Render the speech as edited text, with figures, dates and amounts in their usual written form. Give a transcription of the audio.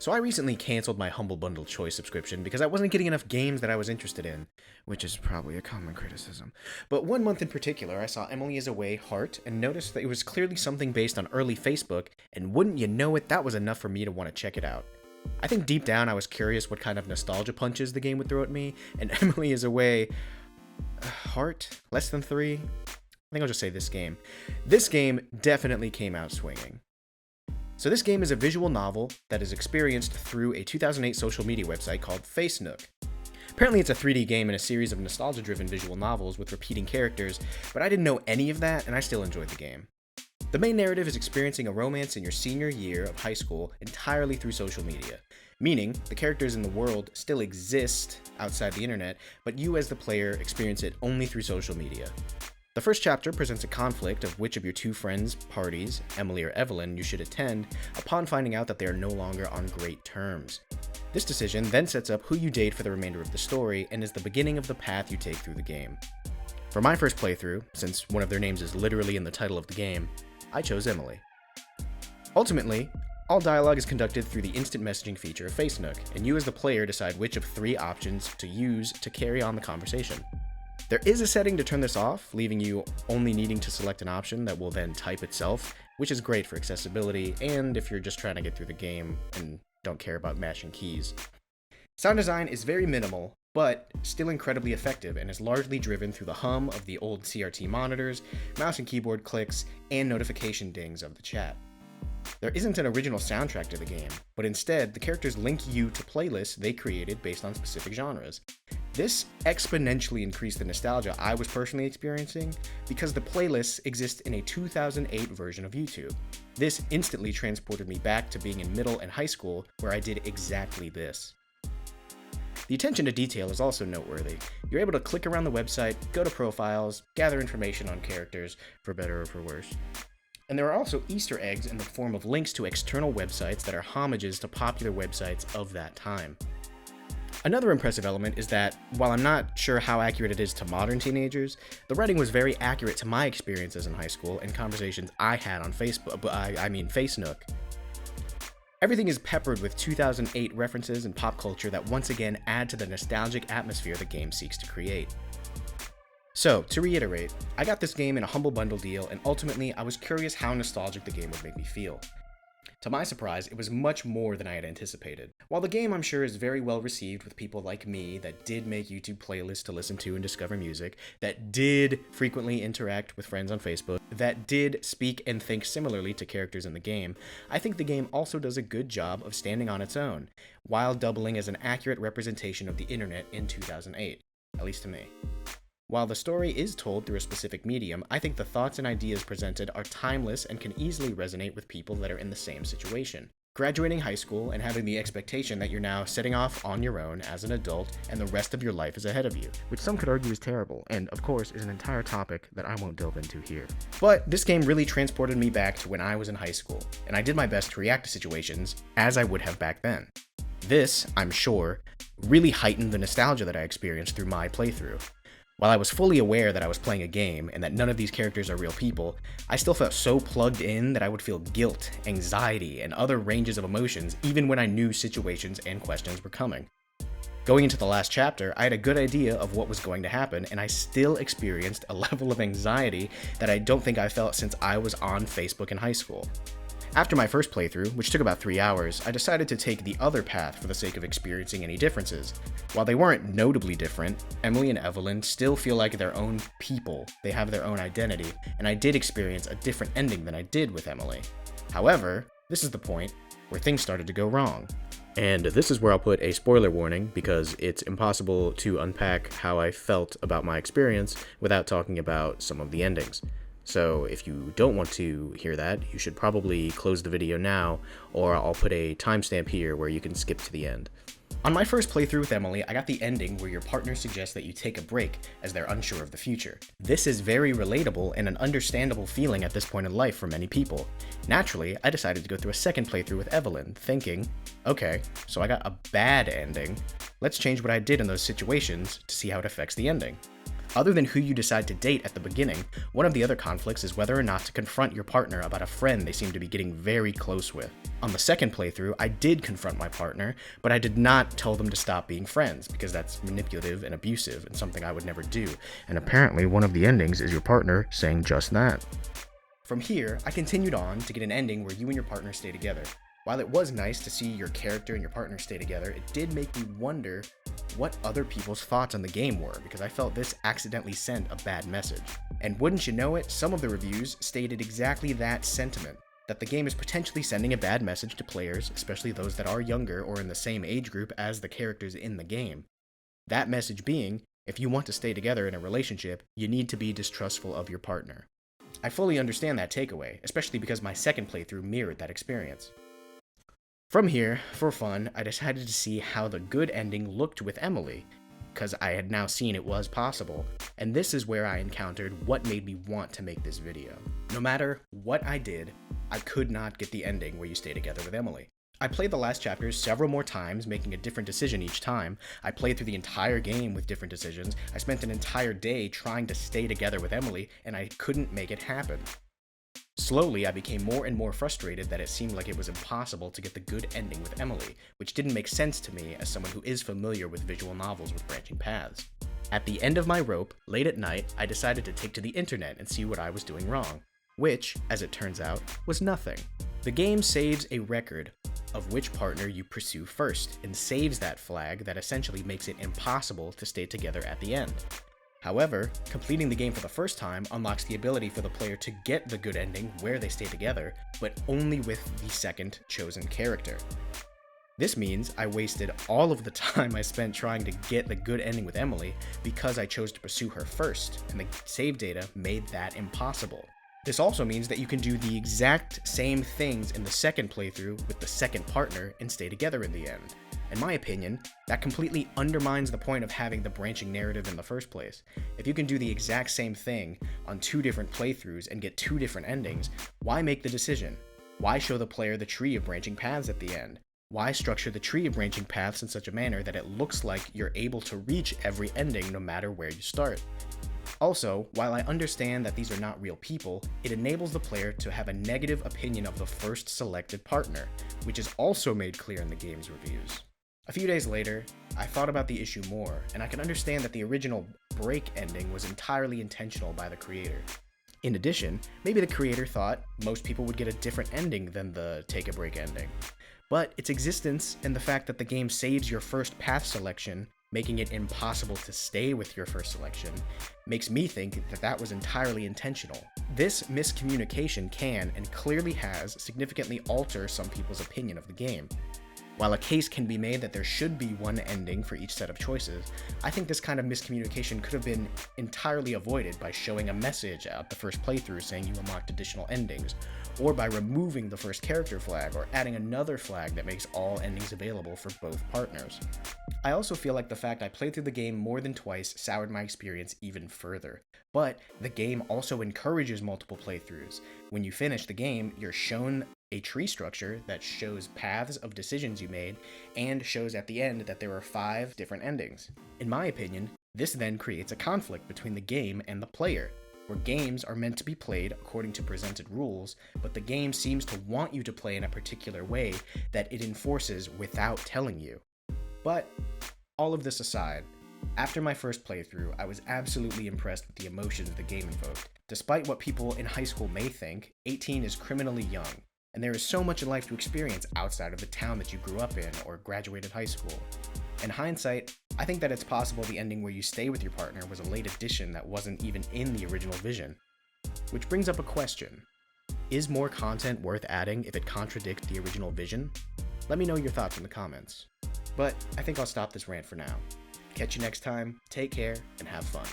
So I recently canceled my Humble Bundle Choice subscription because I wasn't getting enough games that I was interested in, which is probably a common criticism. But one month in particular, I saw Emily is Away Heart and noticed that it was clearly something based on early Facebook, and wouldn't you know it, that was enough for me to want to check it out. I think deep down I was curious what kind of nostalgia punches the game would throw at me, and Emily is Away Heart? Less than 3? I think I'll just say this game. This game definitely came out swinging. So this game is a visual novel that is experienced through a 2008 social media website called FaceNook. Apparently it's a 3D game in a series of nostalgia-driven visual novels with repeating characters, but I didn't know any of that and I still enjoyed the game. The main narrative is experiencing a romance in your senior year of high school entirely through social media, meaning the characters in the world still exist outside the internet, but you as the player experience it only through social media. The first chapter presents a conflict of which of your two friends' parties, Emily or Evelyn, you should attend upon finding out that they are no longer on great terms. This decision then sets up who you date for the remainder of the story and is the beginning of the path you take through the game. For my first playthrough, since one of their names is literally in the title of the game, I chose Emily. Ultimately, all dialogue is conducted through the instant messaging feature of FaceNook, and you as the player decide which of 3 options to use to carry on the conversation. There is a setting to turn this off, leaving you only needing to select an option that will then type itself, which is great for accessibility and if you're just trying to get through the game and don't care about mashing keys. Sound design is very minimal, but still incredibly effective and is largely driven through the hum of the old CRT monitors, mouse and keyboard clicks, and notification dings of the chat. There isn't an original soundtrack to the game, but instead, the characters link you to playlists they created based on specific genres. This exponentially increased the nostalgia I was personally experiencing because the playlists exist in a 2008 version of YouTube. This instantly transported me back to being in middle and high school where I did exactly this. The attention to detail is also noteworthy. You're able to click around the website, go to profiles, gather information on characters, for better or for worse. And there are also Easter eggs in the form of links to external websites that are homages to popular websites of that time. Another impressive element is that, while I'm not sure how accurate it is to modern teenagers, the writing was very accurate to my experiences in high school and conversations I had on FaceNook. Everything is peppered with 2008 references and pop culture that once again add to the nostalgic atmosphere the game seeks to create. So, to reiterate, I got this game in a Humble Bundle deal, and ultimately I was curious how nostalgic the game would make me feel. To my surprise, it was much more than I had anticipated. While the game, I'm sure, is very well received with people like me that did make YouTube playlists to listen to and discover music, that did frequently interact with friends on Facebook, that did speak and think similarly to characters in the game, I think the game also does a good job of standing on its own, while doubling as an accurate representation of the internet in 2008, at least to me. While the story is told through a specific medium, I think the thoughts and ideas presented are timeless and can easily resonate with people that are in the same situation. Graduating high school and having the expectation that you're now setting off on your own as an adult and the rest of your life is ahead of you, which some could argue is terrible, and of course is an entire topic that I won't delve into here. But this game really transported me back to when I was in high school, and I did my best to react to situations as I would have back then. This, I'm sure, really heightened the nostalgia that I experienced through my playthrough. While I was fully aware that I was playing a game and that none of these characters are real people, I still felt so plugged in that I would feel guilt, anxiety, and other ranges of emotions even when I knew situations and questions were coming. Going into the last chapter, I had a good idea of what was going to happen, and I still experienced a level of anxiety that I don't think I felt since I was on Facebook in high school. After my first playthrough, which took about 3 hours, I decided to take the other path for the sake of experiencing any differences. While they weren't notably different, Emily and Evelyn still feel like their own people, they have their own identity, and I did experience a different ending than I did with Emily. However, this is the point where things started to go wrong. And this is where I'll put a spoiler warning, because it's impossible to unpack how I felt about my experience without talking about some of the endings. So if you don't want to hear that, you should probably close the video now, or I'll put a timestamp here where you can skip to the end. On my first playthrough with Emily, I got the ending where your partner suggests that you take a break as they're unsure of the future. This is very relatable and an understandable feeling at this point in life for many people. Naturally, I decided to go through a second playthrough with Evelyn, thinking, okay, so I got a bad ending. Let's change what I did in those situations to see how it affects the ending. Other than who you decide to date at the beginning, one of the other conflicts is whether or not to confront your partner about a friend they seem to be getting very close with. On the second playthrough, I did confront my partner, but I did not tell them to stop being friends, because that's manipulative and abusive and something I would never do. And apparently one of the endings is your partner saying just that. From here, I continued on to get an ending where you and your partner stay together. While it was nice to see your character and your partner stay together, it did make me wonder what other people's thoughts on the game were, because I felt this accidentally sent a bad message. And wouldn't you know it, some of the reviews stated exactly that sentiment, that the game is potentially sending a bad message to players, especially those that are younger or in the same age group as the characters in the game. That message being, if you want to stay together in a relationship, you need to be distrustful of your partner. I fully understand that takeaway, especially because my second playthrough mirrored that experience. From here, for fun, I decided to see how the good ending looked with Emily, because I had now seen it was possible, and this is where I encountered what made me want to make this video. No matter what I did, I could not get the ending where you stay together with Emily. I played the last chapters several more times, making a different decision each time. I played through the entire game with different decisions. I spent an entire day trying to stay together with Emily, and I couldn't make it happen. Slowly, I became more and more frustrated that it seemed like it was impossible to get the good ending with Emily, which didn't make sense to me as someone who is familiar with visual novels with branching paths. At the end of my rope, late at night, I decided to take to the internet and see what I was doing wrong, which, as it turns out, was nothing. The game saves a record of which partner you pursue first, and saves that flag that essentially makes it impossible to stay together at the end. However, completing the game for the first time unlocks the ability for the player to get the good ending where they stay together, but only with the second chosen character. This means I wasted all of the time I spent trying to get the good ending with Emily because I chose to pursue her first, and the save data made that impossible. This also means that you can do the exact same things in the second playthrough with the second partner and stay together in the end. In my opinion, that completely undermines the point of having the branching narrative in the first place. If you can do the exact same thing on two different playthroughs and get two different endings, why make the decision? Why show the player the tree of branching paths at the end? Why structure the tree of branching paths in such a manner that it looks like you're able to reach every ending no matter where you start? Also, while I understand that these are not real people, it enables the player to have a negative opinion of the first selected partner, which is also made clear in the game's reviews. A few days later, I thought about the issue more, and I can understand that the original break ending was entirely intentional by the creator. In addition, maybe the creator thought most people would get a different ending than the take a break ending. But its existence and the fact that the game saves your first path selection, making it impossible to stay with your first selection, makes me think that that was entirely intentional. This miscommunication can, and clearly has, significantly altered some people's opinion of the game. While a case can be made that there should be one ending for each set of choices, I think this kind of miscommunication could have been entirely avoided by showing a message at the first playthrough saying you unlocked additional endings, or by removing the first character flag, or adding another flag that makes all endings available for both partners. I also feel like the fact I played through the game more than twice soured my experience even further. But the game also encourages multiple playthroughs. When you finish the game, you're shown a tree structure that shows paths of decisions you made, and shows at the end that there are 5 different endings. In my opinion, this then creates a conflict between the game and the player, where games are meant to be played according to presented rules, but the game seems to want you to play in a particular way that it enforces without telling you. But all of this aside, after my first playthrough, I was absolutely impressed with the emotions the game invoked. Despite what people in high school may think, 18 is criminally young, and there is so much in life to experience outside of the town that you grew up in or graduated high school. In hindsight, I think that it's possible the ending where you stay with your partner was a late addition that wasn't even in the original vision. Which brings up a question. Is more content worth adding if it contradicts the original vision? Let me know your thoughts in the comments. But I think I'll stop this rant for now. Catch you next time, take care, and have fun.